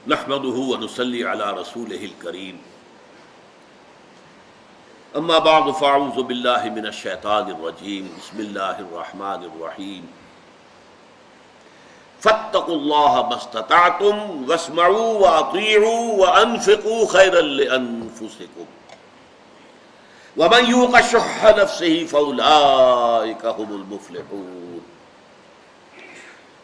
نحمده ونصلي على رسوله الكريم اما بعد فاعوذ بالله من الشيطان الرجيم بسم الله الرحمن الرحيم فاتقوا الله ما استطعتم واسمعوا واطيعوا وانفقوا خيرا لانفسكم ومن يوق شح نفسه فاولئك هم المفلحون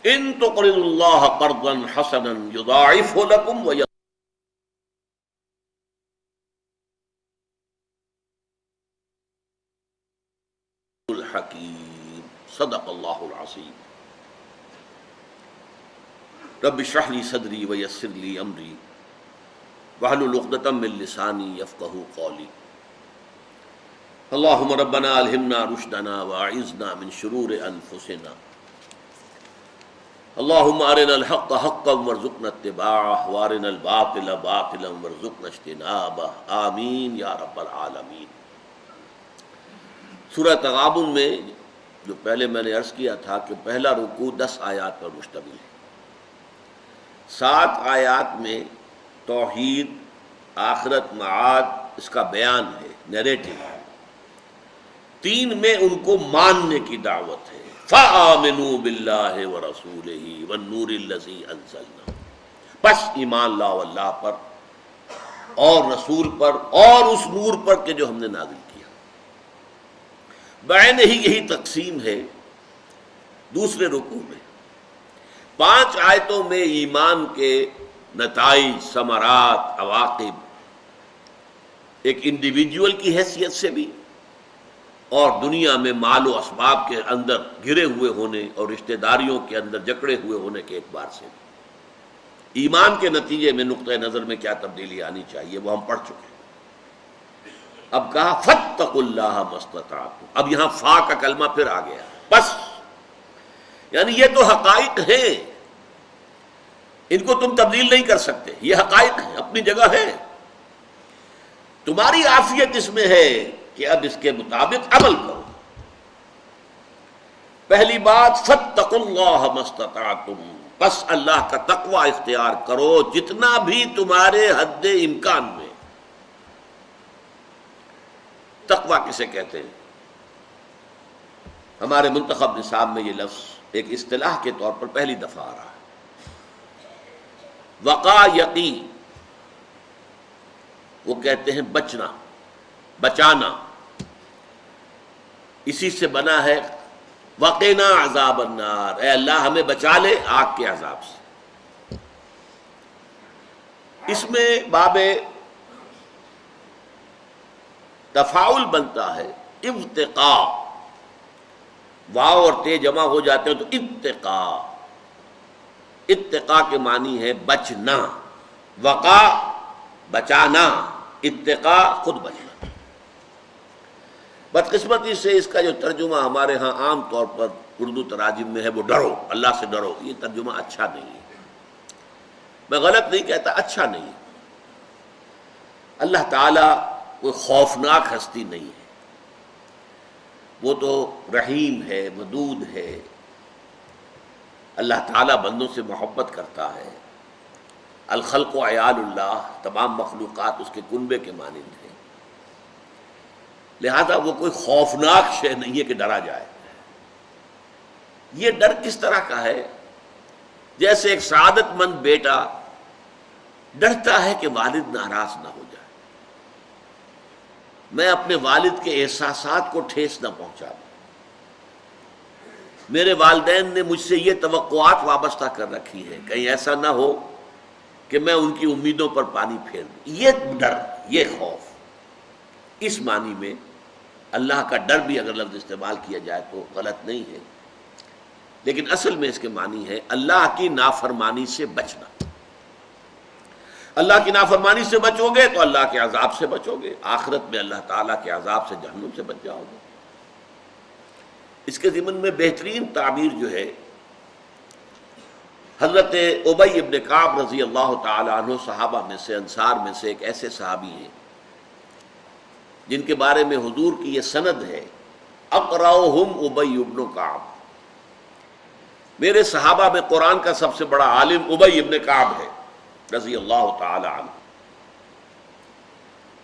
ان تقرضوا الله قرضا حسنا يضاعفه لكم ويغفر الحكيم صدق الله العظيم رب اشرح لي صدري ويسر لي امري واحلل عقدة من لساني يفقهوا قولي اللهم ربنا الهمنا رشدنا واعذنا من شرور انفسنا اللهم ارنا الحق حقا وارزقنا اتباعه وارنا الباطل باطلا وارزقنا اجتنابه آمین یا رب العالمین۔ سورہ تغابن میں جو پہلے میں نے عرض کیا تھا کہ پہلا رکوع 10 آیات پر مشتمل ہے، 7 آیات میں توحید، آخرت، معاد اس کا بیان ہے، نیریٹو ہے، 3 میں ان کو ماننے کی دعوت ہے، فآمنوا باللہ ورسولہ والنور الذی انزلنا، بس ایمان لاؤ اللہ پر اور رسول پر اور اس نور پر کہ جو ہم نے نازل کیا۔ بعین ہی یہی تقسیم ہے دوسرے رکوع میں۔ 5 آیتوں میں ایمان کے نتائج، ثمرات، عواقب، ایک انڈیویجول کی حیثیت سے بھی اور دنیا میں مال و اسباب کے اندر گھرے ہوئے ہونے اور رشتہ داریوں کے اندر جکڑے ہوئے ہونے کے اعتبار سے بھی ایمان کے نتیجے میں نقطہ نظر میں کیا تبدیلی آنی چاہیے وہ ہم پڑھ چکے ہیں۔ اب کہا فاتقوا اللہ ما استطعتم، اب یہاں فا کا کلمہ پھر آ گیا، بس یعنی یہ تو حقائق ہیں، ان کو تم تبدیل نہیں کر سکتے، یہ حقائق ہیں، اپنی جگہ ہے، تمہاری عافیت اس میں ہے کہ اب اس کے مطابق عمل کرو۔ پہلی بات فاتقوا اللہ ما استطعتم، بس اللہ کا تقوی اختیار کرو جتنا بھی تمہارے حد امکان میں۔ تقوی کسے کہتے ہیں؟ ہمارے منتخب نصاب میں یہ لفظ ایک اصطلاح کے طور پر پہلی دفعہ آ رہا ہے۔ وقا یقی، وہ کہتے ہیں بچنا، بچانا، اسی سے بنا ہے وقنا عذاب النار، اے اللہ ہمیں بچا لے آگ کے عذاب سے۔ اس میں باب تفاعل بنتا ہے ابتقاء، واو اور تے جمع ہو جاتے ہیں تو اتقاء، اتقاء کے معنی ہے بچنا، وقا بچانا، اتقاء خود بچنا۔ بدقسمتی سے اس کا جو ترجمہ ہمارے ہاں عام طور پر اردو تراجم میں ہے وہ ڈرو، اللہ سے ڈرو، یہ ترجمہ اچھا نہیں ہے، میں غلط نہیں کہتا، اچھا نہیں ہے۔ اللہ تعالیٰ کوئی خوفناک ہستی نہیں ہے، وہ تو رحیم ہے، ودود ہے، اللہ تعالیٰ بندوں سے محبت کرتا ہے، الخلق و عیال اللہ، تمام مخلوقات اس کے کنبے کے مانند ہیں، لہذا وہ کوئی خوفناک شے نہیں ہے کہ ڈرا جائے۔ یہ ڈر کس طرح کا ہے؟ جیسے ایک سعادت مند بیٹا ڈرتا ہے کہ والد ناراض نہ ہو جائے، میں اپنے والد کے احساسات کو ٹھیس نہ پہنچا دوں، میرے والدین نے مجھ سے یہ توقعات وابستہ کر رکھی ہے، کہیں ایسا نہ ہو کہ میں ان کی امیدوں پر پانی پھیر دوں۔ یہ ڈر، یہ خوف، اس معنی میں اللہ کا ڈر بھی اگر لفظ استعمال کیا جائے تو غلط نہیں ہے، لیکن اصل میں اس کے معنی ہے اللہ کی نافرمانی سے بچنا۔ اللہ کی نافرمانی سے بچو گے تو اللہ کے عذاب سے بچو گے، آخرت میں اللہ تعالیٰ کے عذاب سے جہنم سے بچ جاؤ گے۔ اس کے ضمن میں بہترین تعبیر جو ہے حضرت ابی ابن کعب رضی اللہ تعالی عنہ، صحابہ میں سے، انصار میں سے ایک ایسے صحابی ہیں جن کے بارے میں حضور کی یہ سند ہے، اقرأہم ابی ابن کعب، میرے صحابہ میں قرآن کا سب سے بڑا عالم ابی ابن کعب ہے۔ رضی اللہ تعالی عنہ.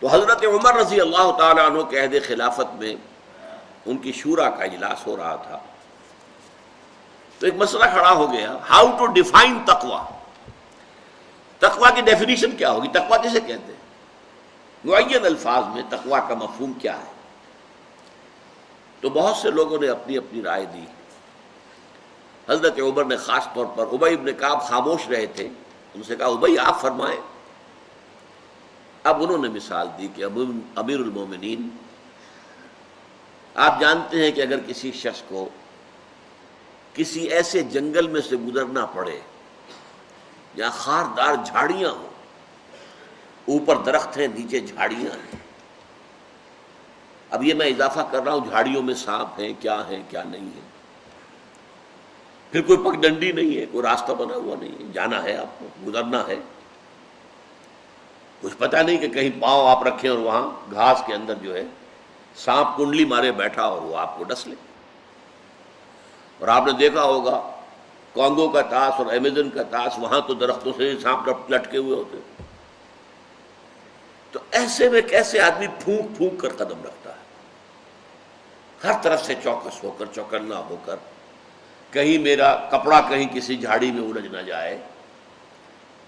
تو حضرت عمر رضی اللہ تعالی عنہ کے عہد خلافت میں ان کی شورا کا اجلاس ہو رہا تھا. تو ایک مسئلہ کھڑا ہو گیا، ہاؤ ٹو ڈیفائن تقوی. تقوی کی ڈیفینیشن کیا ہوگی؟ تقوی کسے کہتے ہیں؟ معین الفاظ میں تقوی کا مفہوم کیا ہے؟ تو بہت سے لوگوں نے اپنی اپنی رائے دی. حضرت عمر نے خاص طور پر، ابی بن کعب خاموش رہے تھے، ان سے کہا ابی آپ فرمائیں. اب انہوں نے مثال دی کہ امیر المومنین، آپ جانتے ہیں کہ اگر کسی شخص کو کسی ایسے جنگل میں سے گزرنا پڑے جہاں خاردار جھاڑیاں ہوں، اوپر درخت ہیں نیچے جھاڑیاں ہیں. اب یہ میں اضافہ کر رہا ہوں، جھاڑیوں میں سانپ ہیں کیا نہیں ہے، پھر کوئی پگڈنڈی نہیں ہے، کوئی راستہ بنا ہوا نہیں ہے، جانا ہے آپ کو، گزرنا ہے. کچھ پتہ نہیں کہ کہیں پاؤں آپ رکھیں اور وہاں گھاس کے اندر جو ہے سانپ کنڈلی مارے بیٹھا اور وہ آپ کو ڈس لے. اور آپ نے دیکھا ہوگا کانگو کا طاس اور ایمیزن کا طاس، وہاں تو درختوں سے سانپ لٹکے ہوئے ہوتے. تو ایسے میں کیسے آدمی پھونک پھونک کر قدم رکھتا ہے، ہر طرف سے چوکس ہو کر، چوکنا ہو کر، کہیں میرا کپڑا کہیں کسی جھاڑی میں الجھ نہ جائے،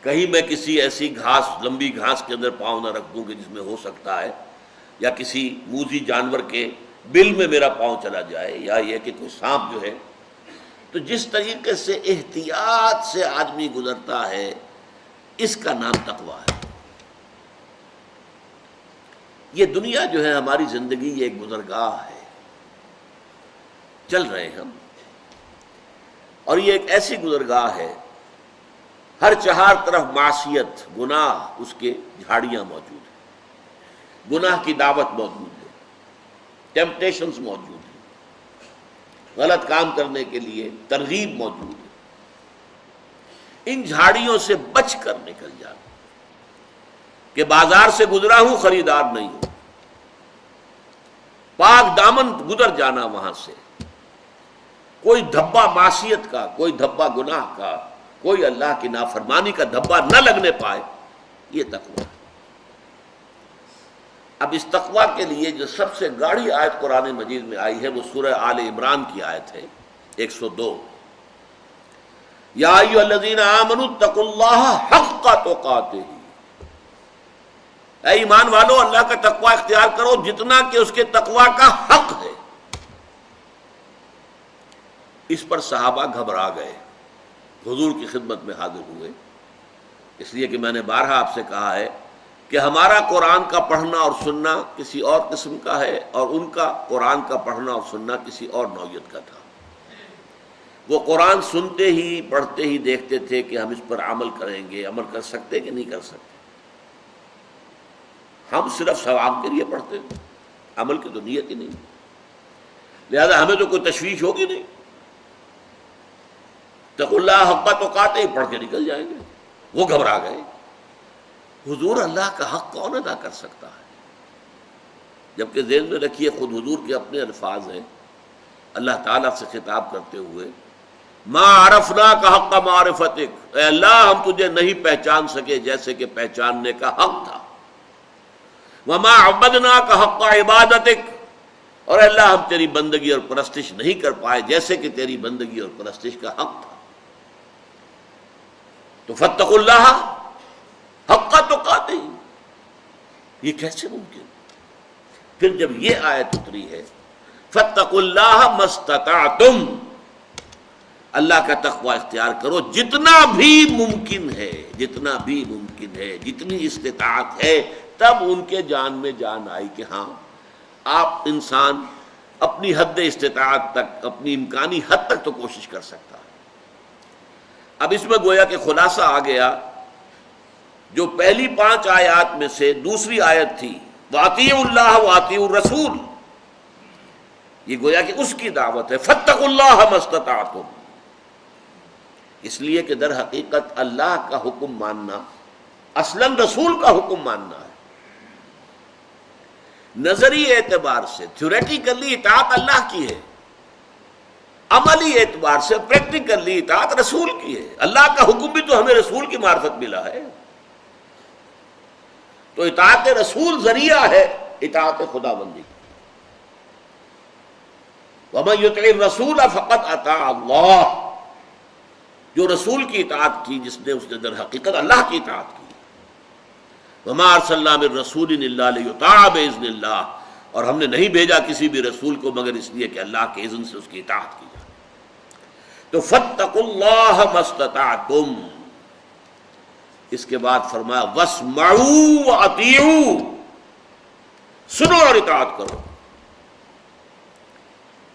کہیں میں کسی ایسی گھاس، لمبی گھاس کے اندر پاؤں نہ رکھ دوں کہ جس میں ہو سکتا ہے یا کسی موذی جانور کے بل میں میرا پاؤں چلا جائے، یا یہ کہ کوئی سانپ جو ہے. تو جس طریقے سے احتیاط سے آدمی گزرتا ہے، اس کا نام تقوی ہے. یہ دنیا جو ہے ہماری زندگی، یہ ایک گزرگاہ ہے، چل رہے ہیں ہم، اور یہ ایک ایسی گزرگاہ ہے ہر چہار طرف معصیت، گناہ، اس کے جھاڑیاں موجود ہیں، گناہ کی دعوت موجود ہے، ٹیمپٹیشنز موجود ہیں، غلط کام کرنے کے لیے ترغیب موجود ہے. ان جھاڑیوں سے بچ کر نکل جانا کہ بازار سے گزرا ہوں خریدار نہیں ہوں، پاک دامن گزر جانا وہاں سے، کوئی دھبا معصیت کا، کوئی دھبا گناہ کا، کوئی اللہ کی نافرمانی کا دھبا نہ لگنے پائے، یہ تقوی ہے. اب اس تقوی کے لیے جو سب سے گاڑھی آیت قرآن مجید میں آئی ہے وہ سورہ آل عمران کی آیت ہے 102. یا ایھا الذین آمنوا اتقوا اللہ حق تقاتہ، اے ایمان والو اللہ کا تقوی اختیار کرو جتنا کہ اس کے تقوی کا حق ہے. اس پر صحابہ گھبرا گئے، حضور کی خدمت میں حاضر ہوئے، اس لیے کہ میں نے بارہا آپ سے کہا ہے کہ ہمارا قرآن کا پڑھنا اور سننا کسی اور قسم کا ہے، اور ان کا قرآن کا پڑھنا اور سننا کسی اور نوعیت کا تھا. وہ قرآن سنتے ہی، پڑھتے ہی دیکھتے تھے کہ ہم اس پر عمل کریں گے، عمل کر سکتے کہ نہیں کر سکتے. ہم صرف ثواب کے لیے پڑھتے ہیں، عمل کی تو نیت ہی نہیں، لہذا ہمیں تو کوئی تشویش ہوگی نہیں. اتقوا اللہ حق تقاتہ ہی پڑھ کے نکل جائیں گے. وہ گھبرا گئے، حضور اللہ کا حق کون ادا کر سکتا ہے؟ جبکہ ذہن میں رکھیے خود حضور کے اپنے الفاظ ہیں، اللہ تعالیٰ سے خطاب کرتے ہوئے، ما عرفناک حق معرفتک، اے اللہ ہم تجھے نہیں پہچان سکے جیسے کہ پہچاننے کا حق تھا. وما عبدناک حق عبادتک، اور اللہ ہم تیری بندگی اور پرستش نہیں کر پائے جیسے کہ تیری بندگی اور پرستش کا حق تھا. تو فاتقوا اللہ حق تقاتہ، یہ کیسے ممکن؟ پھر جب یہ آیت اتری ہے فاتقوا اللہ ما استطعتم، اللہ کا تقوی اختیار کرو جتنا بھی ممکن ہے، جتنا بھی ممکن ہے، جتنی استطاعت ہے. تب ان کے جان میں جان آئی کہ ہاں آپ انسان اپنی حد استطاعت تک، اپنی امکانی حد تک تو کوشش کر سکتا ہے. اب اس میں گویا کہ خلاصہ آ گیا، جو پہلی 5 آیات میں سے دوسری آیت تھی وَأَطِیعُوا اللَّهَ وَأَطِیعُوا الرَّسُولَ، یہ گویا کہ اس کی دعوت ہے، فَاتَّقُوا اللَّهَ مَا اسْتَطَعْتُمْ. اس لیے کہ در حقیقت اللہ کا حکم ماننا اصلاً رسول کا حکم ماننا ہے. نظری اعتبار سے تھیوریٹیکلی اطاعت اللہ کی ہے، عملی اعتبار سے پریکٹیکلی اطاعت رسول کی ہے. اللہ کا حکم بھی تو ہمیں رسول کی معرفت ملا ہے. تو اطاعت رسول ذریعہ ہے اطاعت خدا بندی. وَمَن يُطِعِ الرَّسُولَ فَقَدْ أَطَاعَ اللَّهَ، جو رسول کی اطاعت کی جس نے اس نے در حقیقت اللہ کی اطاعت کی. وَمَا أَرْسَلْنَا مِن رَّسُولٍ إِلَّا لِيُطَاعَ بِإِذْنِ اللَّهِ، اور ہم نے نہیں بھیجا کسی بھی رسول کو مگر اس لیے کہ اللہ کے اذن سے اس کی اطاعت کی جائے. تو فَاتَّقُوا اللَّهَ مَا اسْتَطَعْتُمْ، اس کے بعد فرمایا وَاسْمَعُوا وَأَطِیعُوا، سنو اور اطاعت کرو.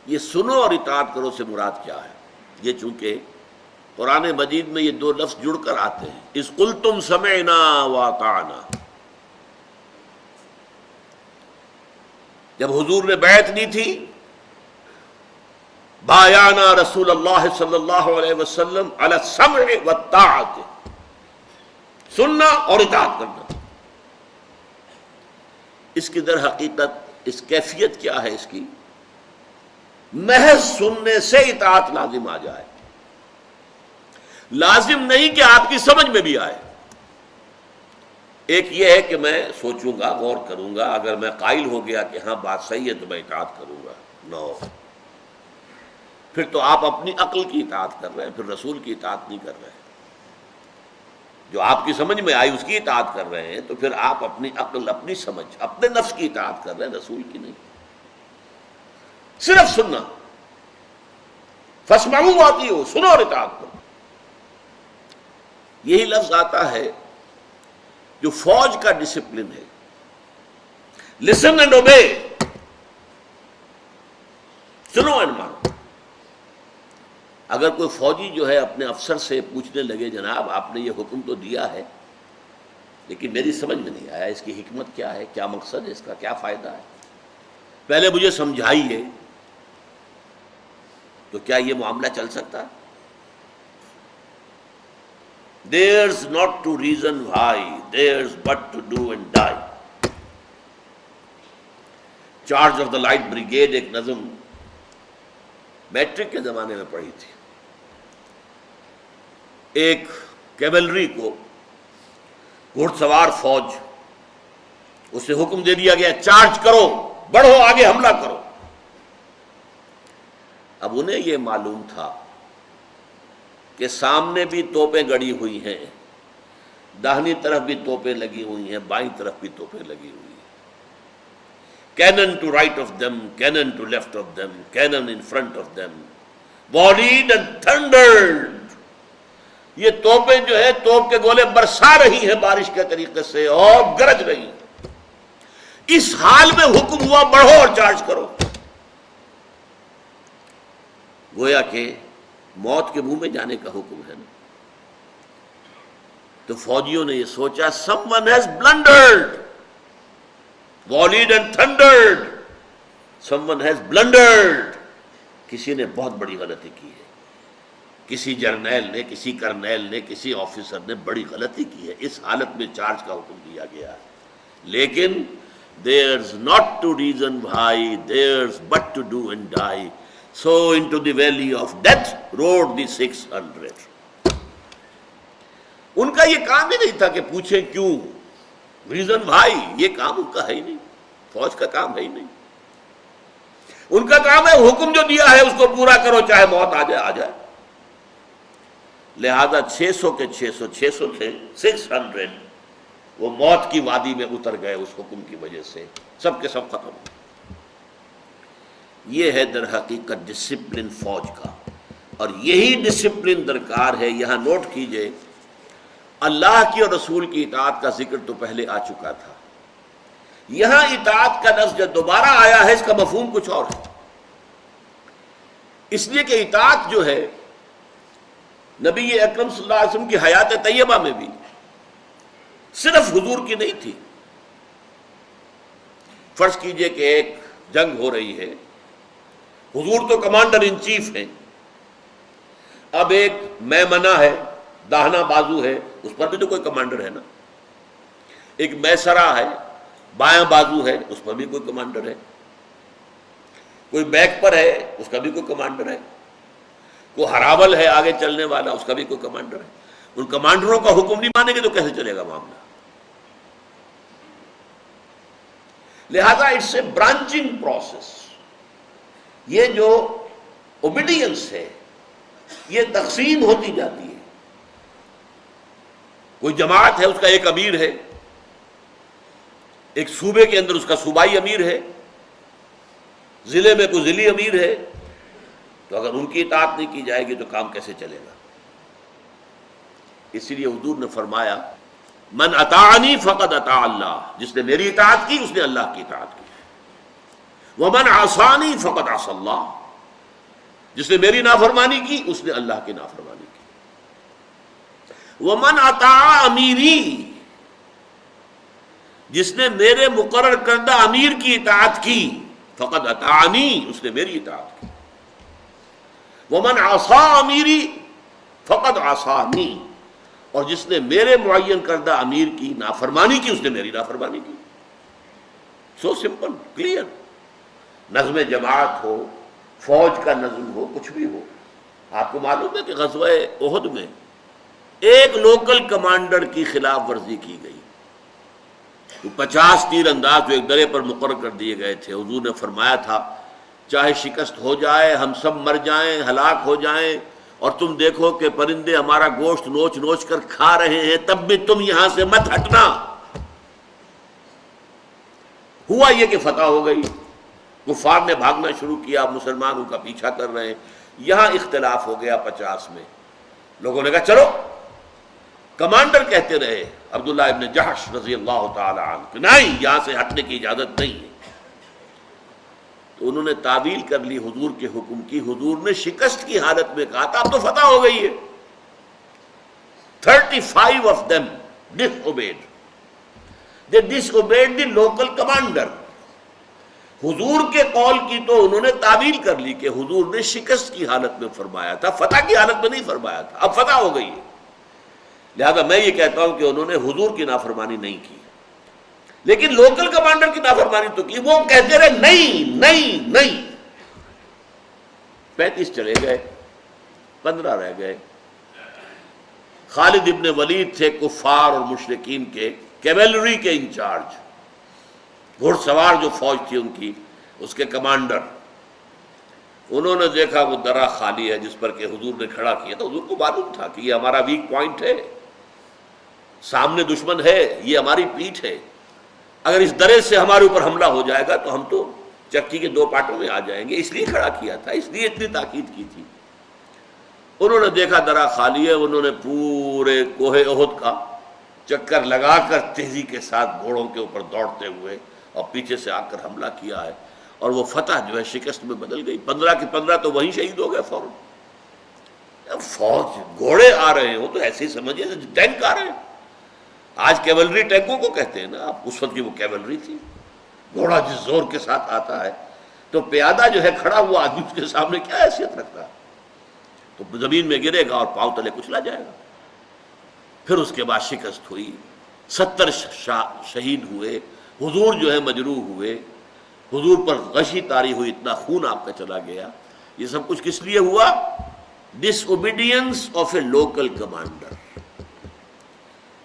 یہ سنو اور اطاعت کرو سے مراد کیا ہے؟ یہ چونکہ قرآن مجید میں یہ دو لفظ جڑ کر آتے ہیں، اذ قلتم سمعنا واطعنا. جب حضور نے بیعت لی تھی، بایعنا رسول اللہ صلی اللہ علیہ وسلم علی السمع والطاعت، سننا اور اطاعت کرنا. اس کی در حقیقت اس کیفیت کیا ہے اس کی؟ محض سننے سے اطاعت لازم آ جائے. لازم نہیں کہ آپ کی سمجھ میں بھی آئے. ایک یہ ہے کہ میں سوچوں گا، غور کروں گا، اگر میں قائل ہو گیا کہ ہاں بات صحیح ہے تو میں اطاعت کروں گا. نو، پھر تو آپ اپنی عقل کی اطاعت کر رہے ہیں، پھر رسول کی اطاعت نہیں کر رہے ہیں. جو آپ کی سمجھ میں آئی اس کی اطاعت کر رہے ہیں، تو پھر آپ اپنی عقل، اپنی سمجھ، اپنے نفس کی اطاعت کر رہے ہیں، رسول کی نہیں. صرف سننا، فاسمعوا واطیعوا، سنو اور اطاعت کرو. یہی لفظ آتا ہے جو فوج کا ڈسپلن ہے، لسن اینڈ اوبے، سنو اینڈ مانو. اگر کوئی فوجی جو ہے اپنے افسر سے پوچھنے لگے جناب آپ نے یہ حکم تو دیا ہے لیکن میری سمجھ میں نہیں آیا، اس کی حکمت کیا ہے، کیا مقصد ہے، اس کا کیا فائدہ ہے، پہلے مجھے سمجھائیے، تو کیا یہ معاملہ چل سکتا ہے؟ There's not to reason why, there's but to do and die. Charge of the Light Brigade ایک نظم میٹرک کے زمانے میں پڑھی تھی. ایک کیولری کو، گھوڑ سوار فوج، اسے حکم دے دیا گیا چارج کرو، بڑھو آگے حملہ کرو. اب انہیں یہ معلوم تھا کہ سامنے بھی توپیں گڑی ہوئی ہیں، داہنی طرف بھی توپیں لگی ہوئی ہیں، بائیں طرف بھی توپیں لگی ہوئی ہیں. Cannon to right of them, cannon to left of them, cannon in front of them, volleyed and thundered. یہ توپیں جو ہے توپ کے گولے برسا رہی ہیں بارش کے طریقے سے اور گرج رہی ہیں. اس حال میں حکم ہوا بڑھو اور چارج کرو. گویا کہ موت کے منہ میں جانے کا حکم ہے نا. تو فوجیوں نے یہ سوچا someone has blundered, volleyed and thundered, someone has blundered. کسی نے بہت بڑی غلطی کی ہے، کسی جرنیل نے، کسی کرنیل نے، کسی آفیسر نے بڑی غلطی کی ہے، اس حالت میں چارج کا حکم دیا گیا ہے. لیکن there's not to reason why, there's but to do and die. So into the valley of death rode the 600. ان کا یہ کام ہی نہیں تھا کہ پوچھیں کیوں، ریزن بھائی، یہ کام ان کا ہے ہی نہیں، فوج کا کام ہے ہی نہیں. ان کا کام ہے حکم جو دیا ہے اس کو پورا کرو، چاہے موت آ جائے آ جائے. لہذا 600 کے 600 تھے، 600 وہ موت کی وادی میں اتر گئے اس حکم کی وجہ سے، سب کے سب ختم ہو. یہ ہے در حقیقت ڈسپلن فوج کا، اور یہی ڈسپلن درکار ہے. یہاں نوٹ کیجئے، اللہ کی اور رسول کی اطاعت کا ذکر تو پہلے آ چکا تھا، یہاں اطاعت کا لفظ جو دوبارہ آیا ہے اس کا مفہوم کچھ اور ہے. اس لیے کہ اطاعت جو ہے نبی اکرم صلی اللہ علیہ وسلم کی حیات طیبہ میں بھی صرف حضور کی نہیں تھی. فرض کیجئے کہ ایک جنگ ہو رہی ہے، حضور تو کمانڈر ان چیف ہیں، اب ایک میمنہ ہے، داہنا بازو ہے، اس پر بھی تو کوئی کمانڈر ہے نا. ایک میسرہ ہے، بایاں بازو ہے، اس پر بھی کوئی کمانڈر ہے. کوئی بیک پر ہے، اس کا بھی کوئی کمانڈر ہے. کوئی ہراول ہے آگے چلنے والا، اس کا بھی کوئی کمانڈر ہے. ان کمانڈروں کا حکم نہیں مانیں گے تو کیسے چلے گا معاملہ؟ لہذا اٹس اے برانچنگ پروسیس. یہ جو اوبیڈینس ہے یہ تقسیم ہوتی جاتی ہے. کوئی جماعت ہے، اس کا ایک امیر ہے، ایک صوبے کے اندر اس کا صوبائی امیر ہے، ضلع میں کوئی ضلعی امیر ہے، تو اگر ان کی اطاعت نہیں کی جائے گی تو کام کیسے چلے گا؟ اسی لیے حضور نے فرمایا من اطاعنی فقد اطاع اللہ، جس نے میری اطاعت کی اس نے اللہ کی اطاعت کی. ومن عصانی فقد عصى اللہ، جس نے میری نافرمانی کی اس نے اللہ کی نافرمانی کی. ومن اطاع امیری، جس نے میرے مقرر کردہ امیر کی اطاعت کی، فقد اطاعنی، اس نے میری اطاعت کی. ومن عصى امیری فقد عصانی، اور جس نے میرے معین کردہ امیر کی نافرمانی کی اس نے میری نافرمانی کی. So simple, clear. نظم جماعت ہو، فوج کا نظم ہو، کچھ بھی ہو. آپ کو معلوم ہے کہ غزوہ احد میں ایک لوکل کمانڈر کی خلاف ورزی کی گئی. 50 تیر انداز جو ایک درے پر مقرر کر دیے گئے تھے، حضور نے فرمایا تھا چاہے شکست ہو جائے، ہم سب مر جائیں، ہلاک ہو جائیں، اور تم دیکھو کہ پرندے ہمارا گوشت نوچ نوچ کر کھا رہے ہیں، تب بھی تم یہاں سے مت ہٹنا. ہوا یہ کہ فتح ہو گئی، کفار نے بھاگنا شروع کیا، مسلمان ان کا پیچھا کر رہے ہیں. یہاں اختلاف ہو گیا 50 میں. لوگوں نے کہا چلو، کمانڈر کہتے رہے عبداللہ ابن جحش رضی اللہ تعالی عنہ کہ نہیں، یہاں سے ہٹنے کی اجازت نہیں ہے. تو انہوں نے تعویل کر لی حضور کے حکم کی. حضور نے شکست کی حالت میں کہا تھا اب تو فتح ہو گئی ہے. 35 of them disobeyed. They disobeyed the local commander. حضور کے قول کی تو انہوں نے تعویل کر لی کہ حضور نے شکست کی حالت میں فرمایا تھا، فتح کی حالت میں نہیں فرمایا تھا. اب فتح ہو گئی ہے. لہذا میں یہ کہتا ہوں کہ انہوں نے حضور کی نافرمانی نہیں کی، لیکن لوکل کمانڈر کی نافرمانی تو کی. وہ کہتے رہے نہیں نہیں نہیں. 35 چلے گئے، 15 رہ گئے. خالد ابن ولید تھے کفار اور مشرکین کے کیولری کے انچارج، گھڑ سوار جو فوج تھی ان کی، اس کے کمانڈر. انہوں نے دیکھا وہ درہ خالی ہے جس پر کہ حضور نے کھڑا کیا. تو حضور کو معلوم تھا کہ یہ ہمارا ویک پوائنٹ ہے، سامنے دشمن ہے، یہ ہماری پیٹھ ہے. اگر اس درے سے ہمارے اوپر حملہ ہو جائے گا تو ہم تو چکی کے 2 پارٹوں میں آ جائیں گے. اس لیے کھڑا کیا تھا، اس لیے اتنی تاکید کی تھی. انہوں نے دیکھا درہ خالی ہے. انہوں نے پورے کوہ احد کا چکر لگا کر تیزی کے ساتھ گھوڑوں کے اوپر دوڑتے ہوئے اور پیچھے سے آ کر حملہ کیا ہے. اور وہ فتح جو ہے شکست میں بدل گئی. 15 کے 15 تو وہیں شہید ہو گئے فوراً. فوج گھوڑے آ رہے ہو تو ایسے ہی سمجھیے ٹینک آ رہے ہیں. آج کیولری ٹینکوں کو کہتے ہیں نا، اب اس وقت کی وہ کیولری تھی. گھوڑا جس زور کے ساتھ آتا ہے تو پیادہ جو ہے کھڑا ہوا آدمی اس کے سامنے کیا حیثیت رکھتا ہے؟ تو زمین میں گرے گا اور پاؤں تلے کچلا جائے گا. پھر اس کے بعد شکست ہوئی، 70 شہید ہوئے، حضور جو ہے مجروح ہوئے، حضور پر غشی طاری ہوئی، اتنا خون آپ کا چلا گیا. یہ سب کچھ کس لیے ہوا؟ Disobedience of a local commander.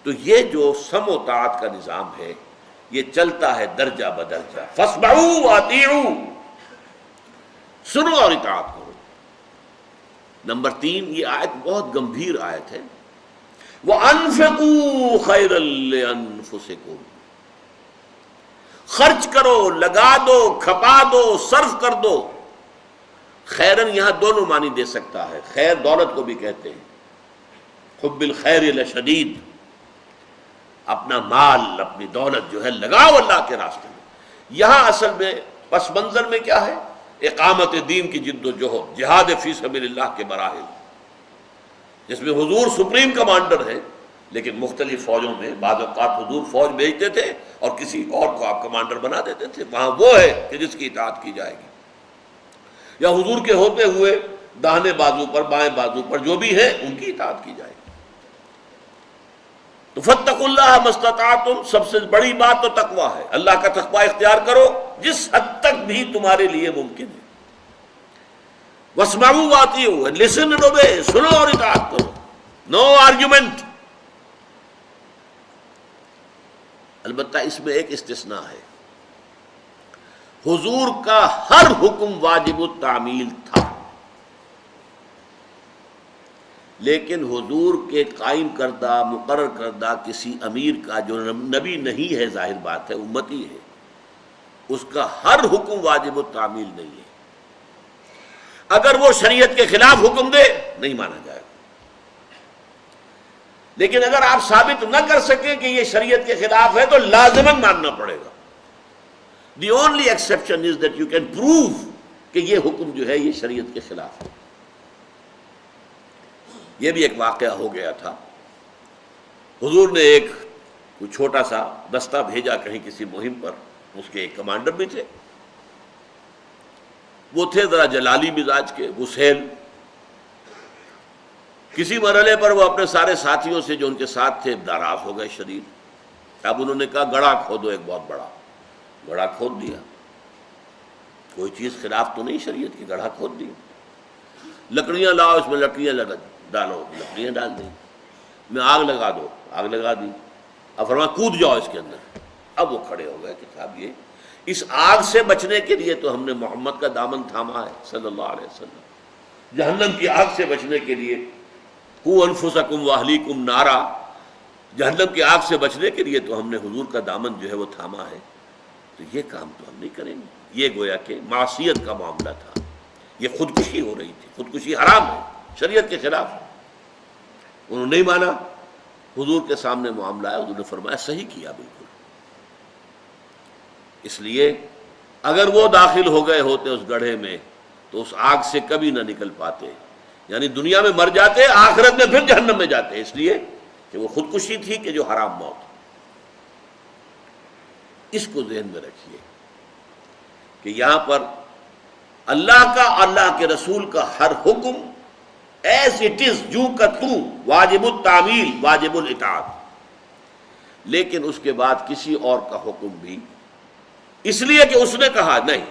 تو یہ جو سم و طاعت کا نظام ہے یہ چلتا ہے درجہ بدرجہ. فاسمعوا واطیعوا، سنو اور اطاعت کرو. نمبر 3، یہ آیت بہت گمبھیر آیت ہے. وَأَنفِقُوا خَيْرًا لِأَنفُسِكُمْ، خرچ کرو، لگا دو، کھپا دو، صرف کر دو. خیرن یہاں دونوں معنی دے سکتا ہے. خیر دولت کو بھی کہتے ہیں، حب الخیر لشدید. اپنا مال، اپنی دولت جو ہے لگاؤ اللہ کے راستے میں. یہاں اصل میں پس منظر میں کیا ہے؟ اقامت دین کی جد و جہد، جہاد فی سبیل اللہ کے مراحل، جس میں حضور سپریم کمانڈر ہے. لیکن مختلف فوجوں میں بعض اوقات حضور فوج بھیجتے تھے اور کسی اور کو آپ کمانڈر بنا دیتے تھے. وہاں وہ ہے کہ جس کی اطاعت کی جائے گی، یا حضور کے ہوتے ہوئے داہنے بازو پر، بائیں بازو پر جو بھی ہیں ان کی اطاعت کی جائے گی. تو فاتقوا اللہ ما استطعتم، سب سے بڑی بات تو تقویٰ ہے. اللہ کا تقویٰ اختیار کرو جس حد تک بھی تمہارے لیے ممکن ہے. واسمعوا واطیعوا، لسن اینڈ اوبے، سنو اور اطاعت کرو. نو آرگیومنٹ. البتہ اس میں ایک استثناء ہے. حضور کا ہر حکم واجب التعمیل تھا، لیکن حضور کے قائم کردہ مقرر کردہ کسی امیر کا جو نبی نہیں ہے، ظاہر بات ہے امتی ہے، اس کا ہر حکم واجب التعمیل نہیں ہے۔ اگر وہ شریعت کے خلاف حکم دے نہیں مانا جائے گا، لیکن اگر آپ ثابت نہ کر سکیں کہ یہ شریعت کے خلاف ہے تو لازماً ماننا پڑے گا۔ The only exception is that you can prove کہ یہ حکم جو ہے یہ شریعت کے خلاف ہے۔ یہ بھی ایک واقعہ ہو گیا تھا، حضور نے ایک کوئی چھوٹا سا دستہ بھیجا کہیں کسی مہم پر، اس کے ایک کمانڈر بھی تھے، وہ تھے ذرا جلالی مزاج کے، وسیل۔ کسی مرحلے پر وہ اپنے سارے ساتھیوں سے جو ان کے ساتھ تھے ناراض ہو گئے شدید۔ اب انہوں نے کہا گڑھا کھودو، ایک بہت بڑا گڑھا کھود دیا۔ کوئی چیز خلاف تو نہیں شریعت کی، گڑھا کھود دیا۔ لکڑیاں لاؤ، اس میں لکڑیاں ڈالو، لکڑیاں ڈال دیں۔ میں آگ لگا دو، آگ لگا دی۔ اب فرمایا کود جاؤ اس کے اندر۔ اب وہ کھڑے ہو گئے کہ صاحب یہ اس آگ سے بچنے کے لیے تو ہم نے محمد کا دامن تھاما ہے صلی اللہ علیہ وسلم، جہنم کی آگ سے بچنے کے لیے قوا انفسکم واہلیکم نارا، جہنم کی آگ سے بچنے کے لیے تو ہم نے حضور کا دامن جو ہے وہ تھاما ہے، تو یہ کام تو ہم نہیں کریں گے۔ یہ گویا کہ معصیت کا معاملہ تھا، یہ خودکشی ہو رہی تھی، خودکشی حرام ہے، شریعت کے خلاف۔ انہوں نے نہیں مانا، حضور کے سامنے معاملہ ہے، حضور نے فرمایا صحیح کیا بالکل۔ اس لیے اگر وہ داخل ہو گئے ہوتے اس گڑھے میں تو اس آگ سے کبھی نہ نکل پاتے، یعنی دنیا میں مر جاتے، آخرت میں پھر جہنم میں جاتے، اس لیے کہ وہ خودکشی تھی کہ جو حرام موت۔ اس کو ذہن میں رکھیے کہ یہاں پر اللہ کا، اللہ کے رسول کا ہر حکم ایز اٹ از، جو کا تو، واجب التعمیل، واجب الاطاعت، لیکن اس کے بعد کسی اور کا حکم بھی اس لیے کہ اس نے کہا نہیں،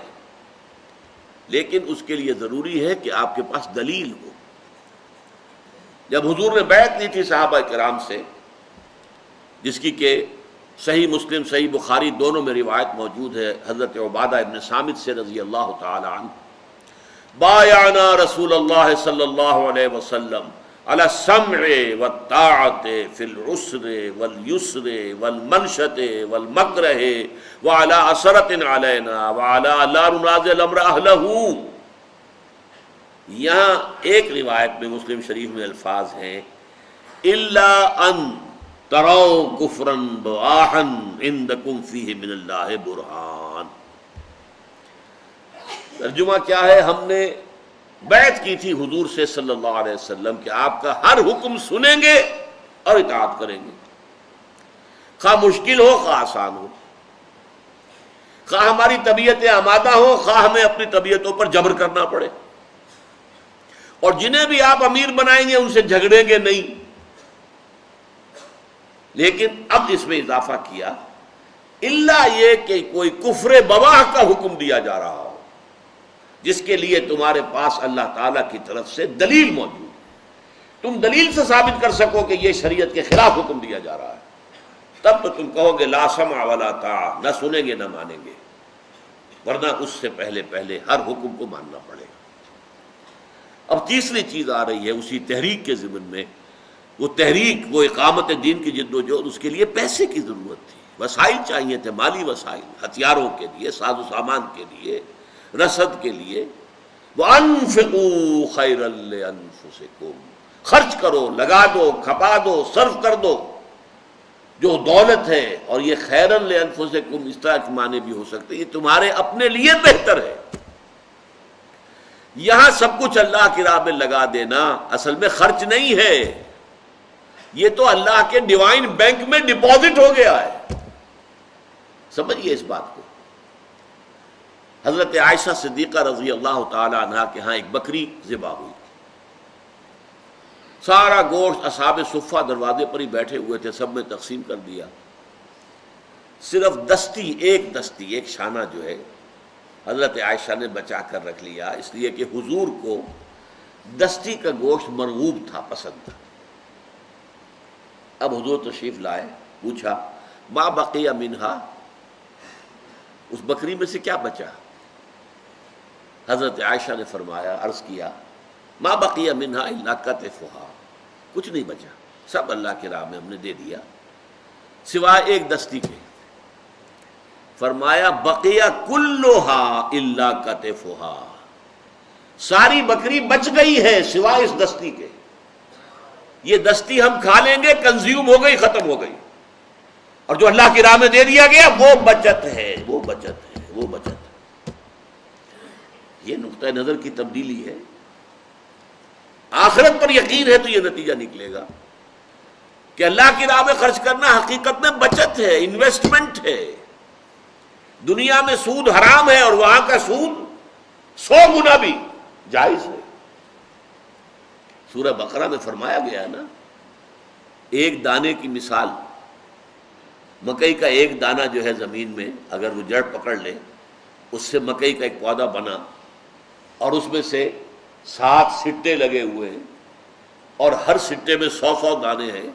لیکن اس کے لیے ضروری ہے کہ آپ کے پاس دلیل ہو۔ جب حضور نے بیعت لی تھی صحابہ کرام سے، جس کی کہ صحیح مسلم صحیح بخاری دونوں میں روایت موجود ہے، حضرت عبادہ ابن صامت سے رضی اللہ تعالی عنہ، بایعنا رسول اللہ صلی اللہ علیہ وسلم علی السمع والطاعت فی العسر والیسر والمنشط والمکرہ وعلی اثرۃ علینا وعلی لا ننازع الامر اہلہ۔ یہاں ایک روایت میں مسلم شریف میں الفاظ ہیں الا ان تروا کفرا بواحا عندکم فیہ من اللہ برہان۔ ترجمہ کیا ہے؟ ہم نے بیعت کی تھی حضور سے صلی اللہ علیہ وسلم کہ آپ کا ہر حکم سنیں گے اور اطاعت کریں گے، خواہ مشکل ہو خواہ آسان ہو، خواہ ہماری طبیعتیں آمادہ ہو خواہ ہمیں اپنی طبیعتوں پر جبر کرنا پڑے، اور جنہیں بھی آپ امیر بنائیں گے ان سے جھگڑیں گے نہیں۔ لیکن اب اس میں اضافہ کیا الا یہ کہ کوئی کفر بواح کا حکم دیا جا رہا ہو جس کے لیے تمہارے پاس اللہ تعالیٰ کی طرف سے دلیل موجود ہے، تم دلیل سے ثابت کر سکو کہ یہ شریعت کے خلاف حکم دیا جا رہا ہے، تب تو تم کہو گے لا سمع ولا طاعہ، نہ سنیں گے نہ مانیں گے، ورنہ اس سے پہلے ہر حکم کو ماننا پڑے گا۔ اب تیسری چیز آ رہی ہے اسی تحریک کے ضمن میں، وہ تحریک، وہ اقامت دین کی جد و جہد، اس کے لیے پیسے کی ضرورت تھی، وسائل چاہیے تھے، مالی وسائل، ہتھیاروں کے لیے، ساز و سامان کے لیے، رسد کے لیے۔ وَأَنفِقُوا خَيْرًا لِأَنفُسِكُمْ، خرچ کرو، لگا دو، کھپا دو، صرف کر دو جو دولت ہے، اور یہ خیرًا لِأَنفُسِكُمْ اس طرح کے معنی بھی ہو سکتے، یہ تمہارے اپنے لیے بہتر ہے۔ یہاں سب کچھ اللہ کی راہ میں لگا دینا اصل میں خرچ نہیں ہے، یہ تو اللہ کے ڈیوائن بینک میں ڈپازٹ ہو گیا ہے۔ سمجھیے اس بات کو۔ حضرت عائشہ صدیقہ رضی اللہ تعالی عنہا کے ہاں ایک بکری ذبح ہوئی، سارا گوشت اصحاب صفہ دروازے پر ہی بیٹھے ہوئے تھے، سب میں تقسیم کر دیا، صرف ایک شانہ جو ہے حضرت عائشہ نے بچا کر رکھ لیا، اس لیے کہ حضور کو دستی کا گوشت مرغوب تھا، پسند تھا۔ اب حضور تشریف لائے، پوچھا ما بقی منہا، اس بکری میں سے کیا بچا؟ حضرت عائشہ نے فرمایا، عرض کیا، ما بقی منہا الا کتفھا، کچھ نہیں بچا، سب اللہ کی راہ میں ہم نے دے دیا سوائے ایک دستی کے۔ فرمایا بقیہ کلھا الا کتفھا، ساری بکری بچ گئی ہے سوائے اس دستی کے۔ یہ دستی ہم کھا لیں گے، کنزیوم ہو گئی، ختم ہو گئی، اور جو اللہ کی راہ میں دے دیا گیا وہ بچت ہے، وہ بچت ہے، وہ بچت ہے۔ یہ نقطہ نظر کی تبدیلی ہے۔ آخرت پر یقین ہے تو یہ نتیجہ نکلے گا کہ اللہ کی راہ میں خرچ کرنا حقیقت میں بچت ہے، انویسٹمنٹ ہے۔ دنیا میں سود حرام ہے اور وہاں کا سود 100 گنا بھی جائز ہے۔ سورہ بقرہ میں فرمایا گیا ہے نا، ایک دانے کی مثال، مکئی کا ایک دانہ جو ہے زمین میں اگر وہ جڑ پکڑ لے، اس سے مکئی کا ایک پودا بنا اور اس میں سے 7 سٹے لگے ہوئے ہیں اور ہر سٹے میں 100 دانے ہیں،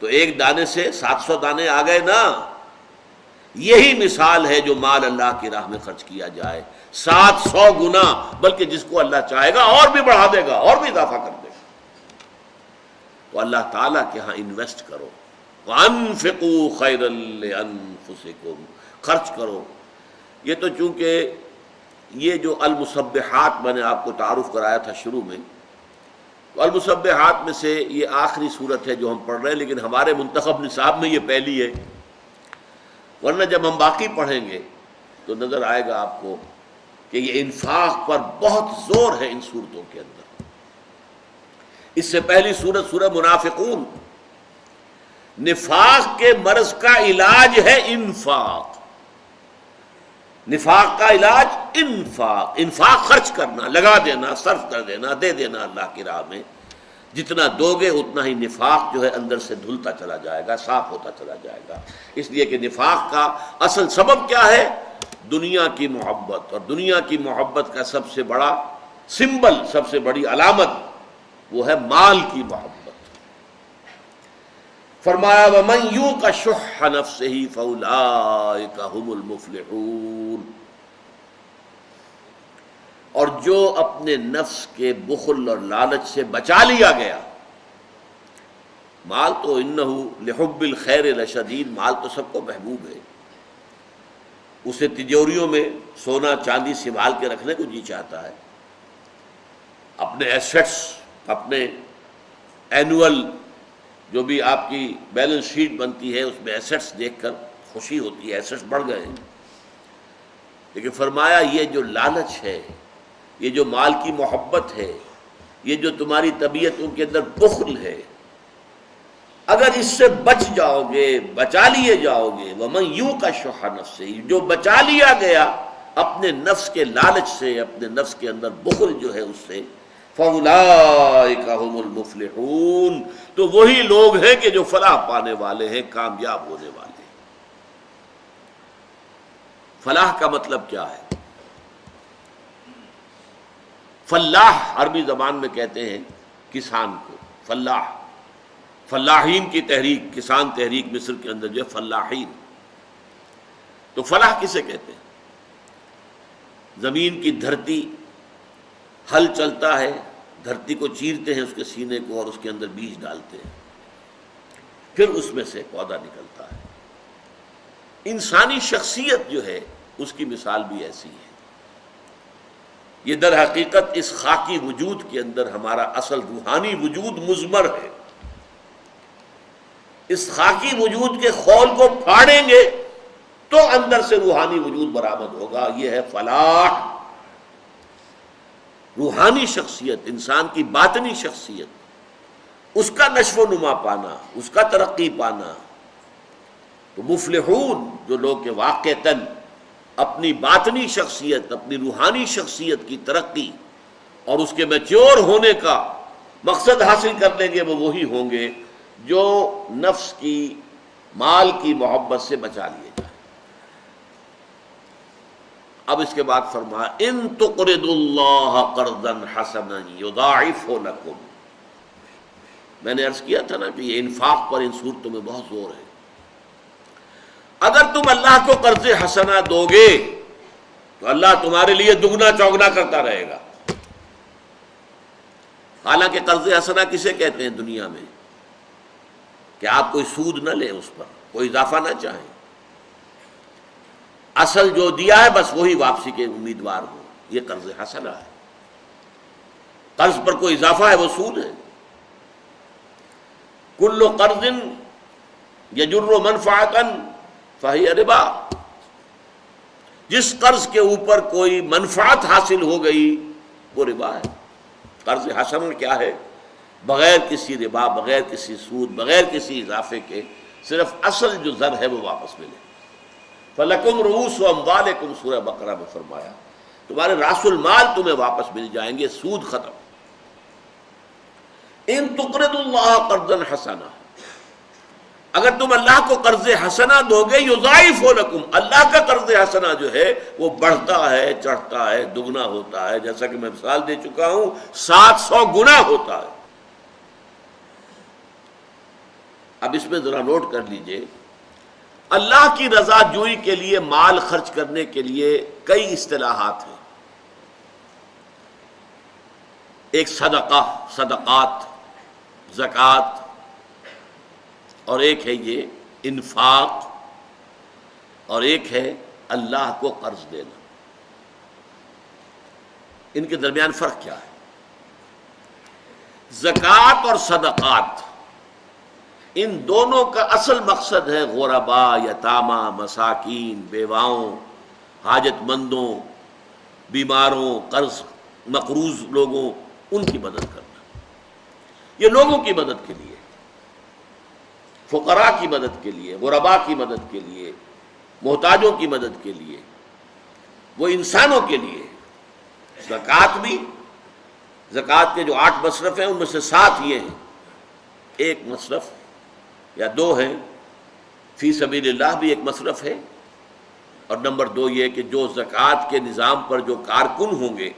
تو ایک دانے سے 700 دانے آ گئے نا۔ یہی مثال ہے جو مال اللہ کی راہ میں خرچ کیا جائے 700 گنا، بلکہ جس کو اللہ چاہے گا اور بھی بڑھا دے گا، اور بھی اضافہ کر دے گا۔ تو اللہ تعالیٰ کے ہاں انویسٹ کرو، وَأَنفِقُوا خَيْرًا لِأَنفُسِكُمْ، خرچ کرو۔ یہ تو چونکہ یہ جو المسبحات میں نے آپ کو تعارف کرایا تھا شروع میں، تو المسبحات میں سے یہ آخری صورت ہے جو ہم پڑھ رہے ہیں، لیکن ہمارے منتخب نصاب میں یہ پہلی ہے، ورنہ جب ہم باقی پڑھیں گے تو نظر آئے گا آپ کو کہ یہ انفاق پر بہت زور ہے ان صورتوں کے اندر۔ اس سے پہلی صورت سورہ منافقون، نفاق کے مرض کا علاج ہے انفاق۔ نفاق کا علاج انفاق، انفاق خرچ کرنا، لگا دینا، صرف کر دینا، دے دینا اللہ کی راہ میں۔ جتنا دو گے اتنا ہی نفاق جو ہے اندر سے دھلتا چلا جائے گا، صاف ہوتا چلا جائے گا۔ اس لیے کہ نفاق کا اصل سبب کیا ہے؟ دنیا کی محبت، اور دنیا کی محبت کا سب سے بڑا سمبل، سب سے بڑی علامت وہ ہے مال کی محبت۔ فرمایا وَمَن یُوقَ شُحَّ نَفْسِهِ فَأُولَٰئِکَ هُمُ الْمُفْلِحُونَ، اور جو اپنے نفس کے بخل اور لالچ سے بچا لیا گیا۔ مال تو انہ لحب الخیر لشدید، مال تو سب کو محبوب ہے، اسے تجوریوں میں سونا چاندی سنبھال کے رکھنے کو جی چاہتا ہے، اپنے ایسٹس، اپنے اینول جو بھی آپ کی بیلنس شیٹ بنتی ہے اس میں ایسٹس دیکھ کر خوشی ہوتی ہے، ایسٹس بڑھ گئے ہیں۔ لیکن فرمایا یہ جو لالچ ہے، یہ جو مال کی محبت ہے، یہ جو تمہاری طبیعتوں کے اندر بخل ہے، اگر اس سے بچ جاؤ گے، بچا لیے جاؤ گے، وَمَن یُوقَ شُحَّ نَفْسِهِ، جو بچا لیا گیا اپنے نفس کے لالچ سے، اپنے نفس کے اندر بخل جو ہے اس سے، فَأُولَٰئِکَ هُمُ الْمُفْلِحُونَ، تو وہی لوگ ہیں کہ جو فلاح پانے والے ہیں، کامیاب ہونے والے ہیں۔ فلاح کا مطلب کیا ہے؟ فلاح عربی زبان میں کہتے ہیں کسان کو، فلاح، فلاحین کی تحریک، کسان تحریک مصر کے اندر جو ہے فلاحین۔ تو فلاح کسے کہتے ہیں؟ زمین کی دھرتی، ہل چلتا ہے، دھرتی کو چیرتے ہیں اس کے سینے کو اور اس کے اندر بیج ڈالتے ہیں، پھر اس میں سے پودا نکلتا ہے۔ انسانی شخصیت جو ہے اس کی مثال بھی ایسی ہے۔ یہ در حقیقت اس خاکی وجود کے اندر ہمارا اصل روحانی وجود مضمر ہے۔ اس خاکی وجود کے خول کو پھاڑیں گے تو اندر سے روحانی وجود برآمد ہوگا۔ یہ ہے فلاح۔ روحانی شخصیت، انسان کی باطنی شخصیت، اس کا نشو و نما پانا، اس کا ترقی پانا۔ تو مفلحون جو لوگ کہ واقعتاً اپنی باطنی شخصیت، اپنی روحانی شخصیت کی ترقی اور اس کے میچور ہونے کا مقصد حاصل کر لیں گے، وہ وہی ہوں گے جو نفس کی، مال کی محبت سے بچا لیے جائیں۔ اب اس کے بعد فرمایا ان تقرضوا اللہ قرضا حسنا یضاعفہ لکم۔ میں نے عرض کیا تھا نا کہ یہ انفاق پر ان صورتوں میں بہت زور ہے۔ اگر تم اللہ کو قرض حسنہ دو گے تو اللہ تمہارے لیے دگنا چوگنا کرتا رہے گا. حالانکہ قرض حسنہ کسے کہتے ہیں دنیا میں؟ کہ آپ کوئی سود نہ لیں، اس پر کوئی اضافہ نہ چاہیں، اصل جو دیا ہے بس وہی واپسی کے امیدوار ہو، یہ قرض حسنہ ہے. قرض پر کوئی اضافہ ہے وہ سود ہے. کل قرض یجر منفعتا فہی ربا، جس قرض کے اوپر کوئی منفعت حاصل ہو گئی وہ ربا ہے. قرض حسن کیا ہے؟ بغیر کسی ربا، بغیر کسی سود، بغیر کسی اضافے کے صرف اصل جو زر ہے وہ واپس ملے. فَلَكُمْ رُؤُوسُ أَمْوَالِكُمْ سورہ بقرہ میں فرمایا تمہارے راس المال تمہیں واپس مل جائیں گے، سود ختم. ان تقرضوا اللہ قرضا حسنا، اگر تم اللہ کو قرض حسنہ دو گے یضاعف لکم، اللہ کا قرض حسنہ جو ہے وہ بڑھتا ہے، چڑھتا ہے، دگنا ہوتا ہے. جیسا کہ میں مثال دے چکا ہوں 700 گنا ہوتا ہے. اب اس میں ذرا نوٹ کر لیجئے، اللہ کی رضا جوئی کے لیے مال خرچ کرنے کے لیے کئی اصطلاحات ہیں. ایک صدقہ، صدقات، زکوٰۃ، اور ایک ہے یہ انفاق، اور ایک ہے اللہ کو قرض دینا. ان کے درمیان فرق کیا ہے؟ زکوٰۃ اور صدقات، ان دونوں کا اصل مقصد ہے غرباء، یتامى، مساکین، بیواؤں، حاجت مندوں، بیماروں، قرض مقروض لوگوں، ان کی مدد کرنا. یہ لوگوں کی مدد کے لیے، فقراء کی مدد کے لیے، غرباء کی مدد کے لیے، محتاجوں کی مدد کے لیے، وہ انسانوں کے لیے. زکوٰۃ بھی، زکوٰۃ کے جو 8 مصرف ہیں ان میں سے 7 یہ ہیں. ایک مصرف یا 2 ہیں، فی سبیل اللہ بھی ایک مصرف ہے، اور نمبر 2 یہ کہ جو زکوٰۃ کے نظام پر جو کارکن ہوں گے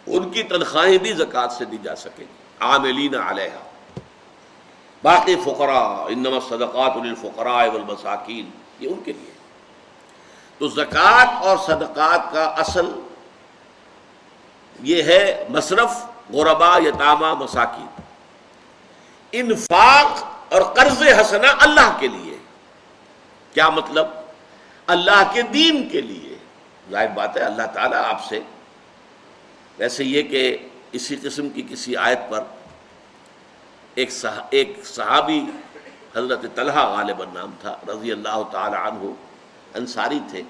ان کی تنخواہیں بھی زکوٰۃ سے دی جا سکیں گی، عاملین علیہا. باقی فقراء، انما الصدقات للفقراء والمساکین، یہ ان کے لیے. تو زکوٰۃ اور صدقات کا اصل یہ ہے مصرف غرباء، یتامى، مساکین. انفاق اور قرض حسنہ اللہ کے لیے. کیا مطلب؟ اللہ کے دین کے لیے. ظاہر بات ہے اللہ تعالیٰ آپ سے، ویسے یہ کہ اسی قسم کی کسی آیت پر ایک صحابی حضرت طلحہ غالباً نام تھا رضی اللہ تعالی عنہ، انصاری تھے.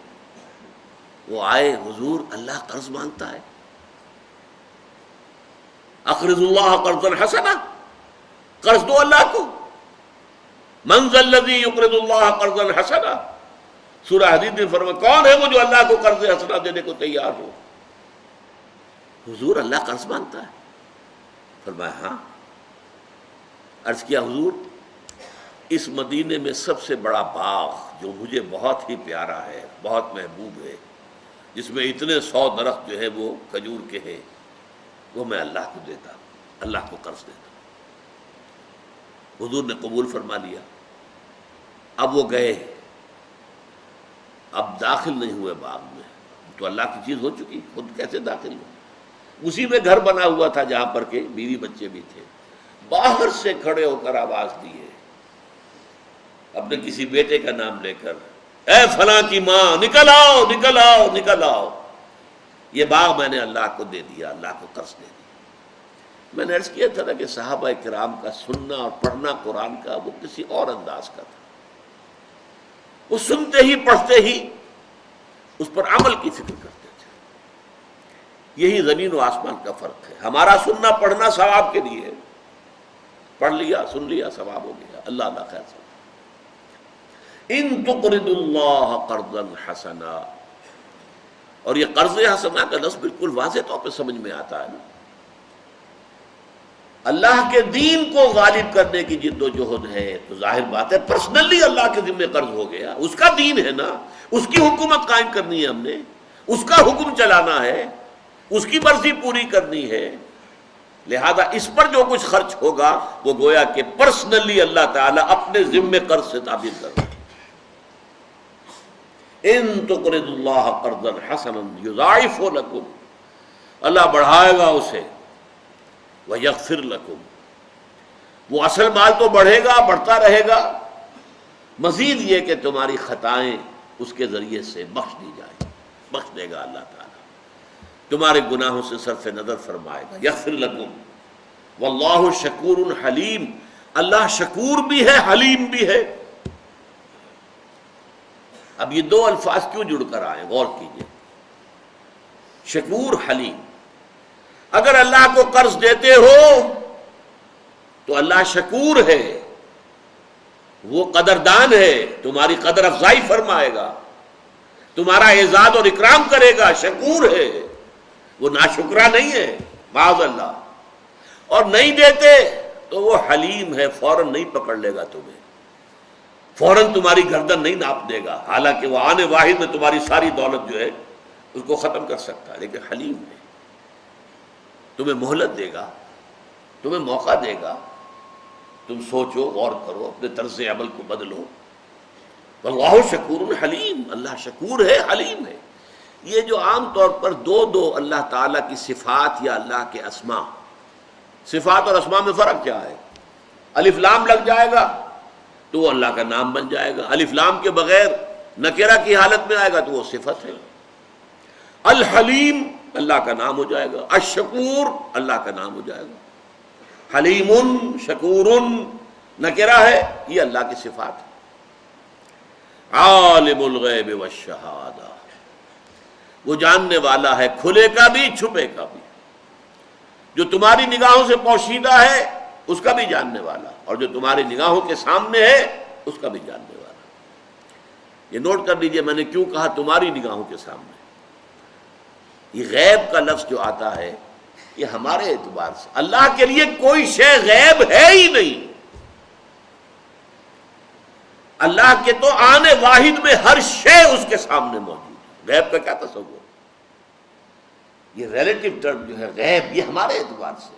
وہ آئے، حضور اللہ قرض مانگتا ہے، اقرض اللہ قرضا حسنا، قرض دو اللہ کو. من ذا الذی یقرض اللہ قرضا حسنا، سورہ حدید میں فرمایا کون ہے وہ جو اللہ کو قرض حسنا دینے کو تیار ہو. حضور اللہ قرض مانگتا ہے؟ فرمایا ہاں. عرض کیا حضور اس مدینے میں سب سے بڑا باغ جو مجھے بہت ہی پیارا ہے، بہت محبوب ہے، جس میں اتنے 100 درخت جو ہے وہ کھجور کے ہیں، وہ میں اللہ کو دیتا ہوں، اللہ کو قرض دیتا ہوں. حضور نے قبول فرما لیا. اب وہ گئے، اب داخل نہیں ہوئے باغ میں، تو اللہ کی چیز ہو چکی، خود کیسے داخل ہو؟ اسی میں گھر بنا ہوا تھا جہاں پر کہ بیوی بچے بھی تھے. باہر سے کھڑے ہو کر آواز دی ہے اپنے کسی بیٹے کا نام لے کر، اے فلاں کی ماں نکل آؤ، نکل آؤ، نکل آؤ، یہ باغ میں نے اللہ کو دے دیا، اللہ کو قرض دے دیا. میں نے عرض کیا تھا نا کہ صحابہ کرام کا سننا اور پڑھنا قرآن کا وہ کسی اور انداز کا تھا. وہ سنتے ہی پڑھتے ہی اس پر عمل کی فکر کرتے تھے. یہی زمین و آسمان کا فرق ہے. ہمارا سننا پڑھنا ثواب کے لیے، پڑھ لیا سن لیا ثواب ہو گیا، اللہ اللہ خیر سے. ان تقرض اللہ قرضا حسنا، اور یہ قرض حسنا کا لفظ بالکل واضح طور پہ سمجھ میں آتا ہے نا. اللہ کے دین کو غالب کرنے کی جد و جہد ہے، تو ظاہر بات ہے پرسنلی اللہ کے ذمہ قرض ہو گیا. اس کا دین ہے نا، اس کی حکومت قائم کرنی ہے، ہم نے اس کا حکم چلانا ہے، اس کی مرضی پوری کرنی ہے. لہذا اس پر جو کچھ خرچ ہوگا وہ گویا کہ پرسنلی اللہ تعالیٰ اپنے ذمہ قرض سے تعبیر کر رہا ہے. ان تقرضوا اللہ قرضا حسنا یضاعف لکم، اللہ بڑھائے گا اسے، ویغفر لکم، وہ اصل مال تو بڑھے گا، بڑھتا رہے گا، مزید یہ کہ تمہاری خطائیں اس کے ذریعے سے بخش دی جائیں، بخش دے گا اللہ تعالیٰ، تمہارے گناہوں سے صرف نظر فرمائے گا، یغفر لکم، واللہ شکور حلیم، اللہ شکور بھی ہے، حلیم بھی ہے۔ اب یہ دو الفاظ کیوں جڑ کر آئے، غور کیجئے، شکور حلیم۔ اگر اللہ کو قرض دیتے ہو تو اللہ شکور ہے، وہ قدردان ہے، تمہاری قدر افزائی فرمائے گا، تمہارا اعزاز اور اکرام کرے گا، شکور ہے، وہ ناشکرا نہیں ہے، معاذ اللہ۔ اور نہیں دیتے تو وہ حلیم ہے، فوراً نہیں پکڑ لے گا تمہیں، فوراً تمہاری گردن نہیں ناپ دے گا، حالانکہ وہ آنے واحد میں تمہاری ساری دولت جو ہے اس کو ختم کر سکتا ہے، لیکن حلیم ہے، تمہیں مہلت دے گا، تمہیں موقع دے گا، تم سوچو، غور کرو، اپنے طرز عمل کو بدلو۔ واللہ شکور حلیم، اللہ شکور ہے، حلیم ہے۔ یہ جو عام طور پر دو اللہ تعالیٰ کی صفات یا اللہ کے اسماء، صفات اور اسماء میں فرق کیا ہے؟ الف لام لگ جائے گا تو وہ اللہ کا نام بن جائے گا، الف لام کے بغیر نکرہ کی حالت میں آئے گا تو وہ صفت ہے۔ الحلیم اللہ کا نام ہو جائے گا، الشکور اللہ کا نام ہو جائے گا، حلیم شکور نکرہ ہے، یہ اللہ کی صفات ہے۔ عالم الغیب والشہادہ، وہ جاننے والا ہے کھلے کا بھی چھپے کا بھی، جو تمہاری نگاہوں سے پوشیدہ ہے اس کا بھی جاننے والا، اور جو تمہاری نگاہوں کے سامنے ہے اس کا بھی جاننے والا۔ یہ نوٹ کر لیجئے میں نے کیوں کہا تمہاری نگاہوں کے سامنے۔ یہ غیب کا لفظ جو آتا ہے یہ ہمارے اعتبار سے، اللہ کے لیے کوئی شے غیب ہے ہی نہیں، اللہ کے تو آنے واحد میں ہر شے اس کے سامنے موجود ہے، غیب کا کیا تصور؟ یہ ریلیٹو ٹرم جو ہے غیب، یہ ہمارے اعتبار سے،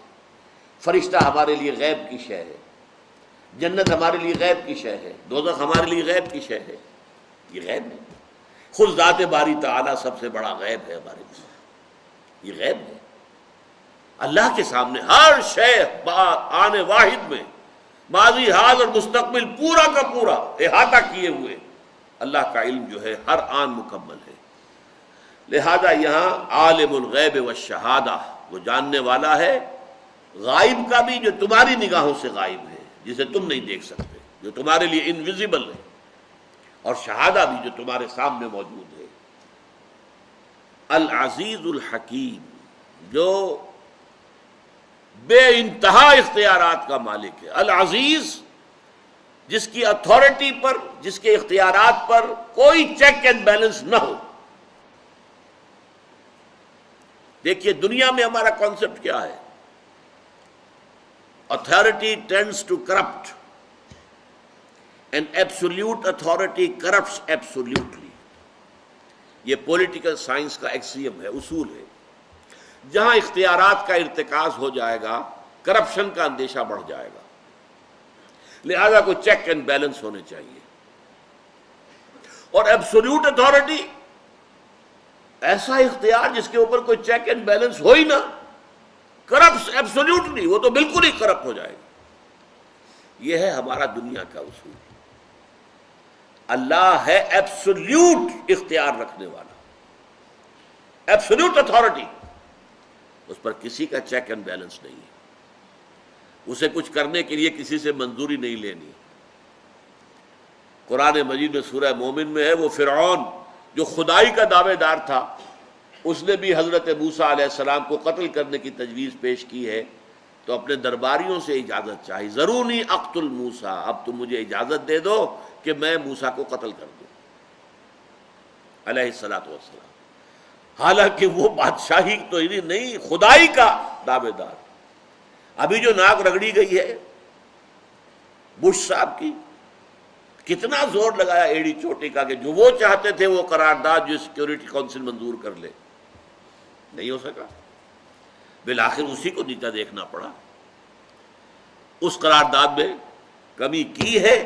فرشتہ ہمارے لیے غیب کی شے ہے، جنت ہمارے لیے غیب کی شے ہے، دوزخ ہمارے لیے غیب کی شے ہے، یہ غیب ہے۔ خود ذات باری تعالیٰ سب سے بڑا غیب ہے ہمارے لیے، یہ غیب ہے۔ اللہ کے سامنے ہر شے آنے واحد میں، ماضی حال اور مستقبل پورا کا پورا احاطہ کیے ہوئے اللہ کا علم جو ہے ہر آن مکمل ہے۔ لہذا یہاں عالم الغیب والشہادہ، وہ جاننے والا ہے غائب کا بھی جو تمہاری نگاہوں سے غائب ہے، جسے تم نہیں دیکھ سکتے، جو تمہارے لیے انویزیبل ہے، اور شہادہ بھی جو تمہارے سامنے موجود ہے۔ العزیز الحکیم، جو بے انتہا اختیارات کا مالک ہے، العزیز جس کی اتھارٹی پر، جس کے اختیارات پر کوئی چیک اینڈ بیلنس نہ ہو۔ دیکھیے دنیا میں ہمارا کانسیپٹ کیا ہے؟ authority tends to corrupt and absolute authority corrupts absolutely۔ یہ پولیٹیکل سائنس کا ایکسیم ہے، اصول ہے۔ جہاں اختیارات کا ارتکاز ہو جائے گا کرپشن کا اندیشہ بڑھ جائے گا، لہذا کوئی چیک اینڈ بیلنس ہونے چاہیے۔ اور ایبسولوٹ اتھارٹی ایسا اختیار جس کے اوپر کوئی چیک اینڈ بیلنس ہو ہی نہ، کرپٹ ایبسولوٹلی، وہ تو بالکل ہی کرپٹ ہو جائے گا۔ یہ ہے ہمارا دنیا کا اصول۔ اللہ ہے ایبسولوٹ اختیار رکھنے والا، ایبسولوٹ اتھارٹی، اس پر کسی کا چیک اینڈ بیلنس نہیں ہے، اسے کچھ کرنے کے لیے کسی سے منظوری نہیں لینی۔ قرآن مجید میں سورہ مومن میں ہے، وہ فرعون جو خدائی کا دعوے دار تھا، اس نے بھی حضرت موسیٰ علیہ السلام کو قتل کرنے کی تجویز پیش کی ہے، تو اپنے درباریوں سے اجازت چاہی، ذرونی اقتل موسیٰ، اب تم مجھے اجازت دے دو کہ میں موسیٰ کو قتل کر دوں علیہ السلام، حالانکہ وہ بادشاہی تو ہی نہیں، خدائی کا دعوے دار۔ ابھی جو ناک رگڑی گئی ہے بش صاحب کی، کتنا زور لگایا ایڑی چوٹی کا کہ جو وہ چاہتے تھے وہ قرارداد جو سیکیورٹی کونسل منظور کر لے، نہیں ہو سکا، بالآخر اسی کو نیچا دیکھنا پڑا۔ اس قرارداد میں کمی کی ہے،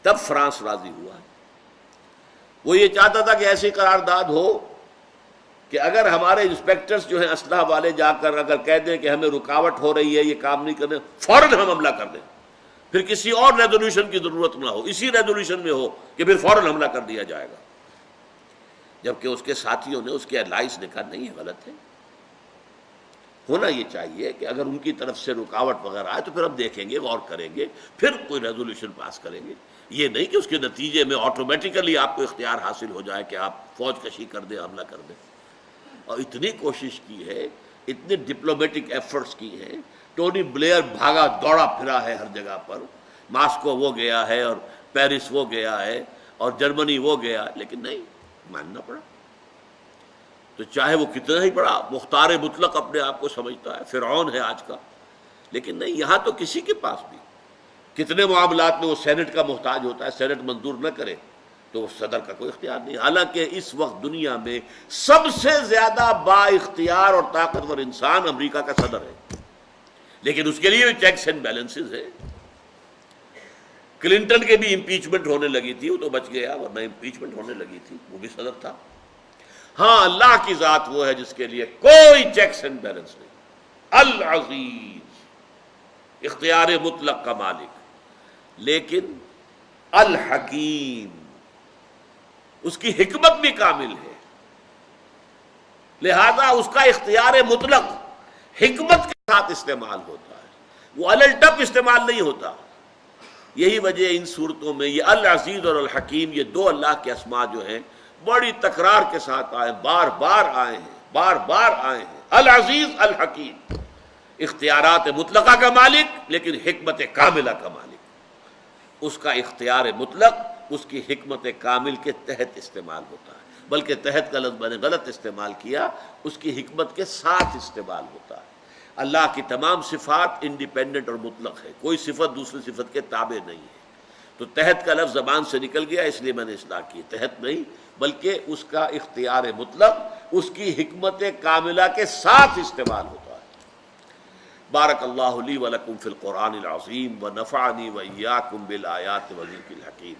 تب فرانس راضی ہوا۔ وہ یہ چاہتا تھا کہ ایسی قرارداد ہو کہ اگر ہمارے انسپیکٹرز جو ہیں اسلحہ والے جا کر اگر کہہ دیں کہ ہمیں رکاوٹ ہو رہی ہے، یہ کام نہیں کرنے، فوراً ہم حملہ کر دیں، پھر کسی اور ریزولوشن کی ضرورت نہ ہو، اسی ریزولوشن میں ہو کہ پھر فوراً حملہ کر دیا جائے گا۔ جبکہ اس کے ساتھیوں نے، اس کے الائز نے کہا نہیں، یہ غلط ہے، ہونا یہ چاہیے کہ اگر ان کی طرف سے رکاوٹ وغیرہ آئے تو پھر ہم دیکھیں گے، غور کریں گے، پھر کوئی ریزولوشن پاس کریں گے، یہ نہیں کہ اس کے نتیجے میں آٹومیٹیکلی آپ کو اختیار حاصل ہو جائے کہ آپ فوج کشی کر دیں، حملہ کر دیں۔ اور اتنی کوشش کی ہے، اتنے ڈپلومیٹک ایفرٹس کی ہیں، ٹونی بلیئر بھاگا دوڑا پھرا ہے ہر جگہ پر، ماسکو وہ گیا ہے اور پیرس وہ گیا ہے اور جرمنی وہ گیا، لیکن نہیں، ماننا پڑا۔ تو چاہے وہ کتنا ہی بڑا مختار مطلق اپنے آپ کو سمجھتا ہے، فرعون ہے آج کا، لیکن نہیں، یہاں تو کسی کے پاس بھی کتنے معاملات میں وہ سینٹ کا محتاج ہوتا ہے، سینٹ منظور نہ کرے تو وہ صدر کا کوئی اختیار نہیں۔ حالانکہ اس وقت دنیا میں سب سے زیادہ با اختیار اور طاقتور انسان امریکہ کا صدر ہے، لیکن اس کے لیے بھی چیکس اینڈ بیلنسز ہے۔ کلنٹن کے بھی امپیچمنٹ ہونے لگی تھی، وہ تو بچ گیا، ورنہ امپیچمنٹ ہونے لگی تھی، وہ بھی صدر تھا۔ ہاں، اللہ کی ذات وہ ہے جس کے لیے کوئی چیکس اینڈ بیلنس نہیں، العزیز، اختیار مطلق کا مالک، لیکن الحکیم، اس کی حکمت بھی کامل ہے، لہذا اس کا اختیار مطلق حکمت کے ساتھ استعمال ہوتا ہے، وہ الٹپ استعمال نہیں ہوتا۔ یہی وجہ ان صورتوں میں یہ العزیز اور الحکیم، یہ دو اللہ کے اسماء جو ہیں بڑی تکرار کے ساتھ آئے، بار بار آئے ہیں، بار بار آئے ہیں، العزیز الحکیم، اختیارات مطلقہ کا مالک لیکن حکمت کاملہ کا مالک۔ اس کا اختیار مطلق اس کی حکمت کامل کے تحت استعمال ہوتا ہے، بلکہ تحت کا لفظ میں نے غلط استعمال کیا، اس کی حکمت کے ساتھ استعمال ہوتا ہے۔ اللہ کی تمام صفات انڈیپینڈنٹ اور مطلق ہے، کوئی صفت دوسری صفت کے تابع نہیں ہے۔ تو تحت کا لفظ زبان سے نکل گیا، اس لیے میں نے اصلاح کی، تحت نہیں بلکہ اس کا اختیار مطلق اس کی حکمت کاملہ کے ساتھ استعمال ہوتا ہے۔ بارک اللہ لی ولکم فی القرآن العظیم ونفعنی وإیاکم بالآیات والذکر الحکیم۔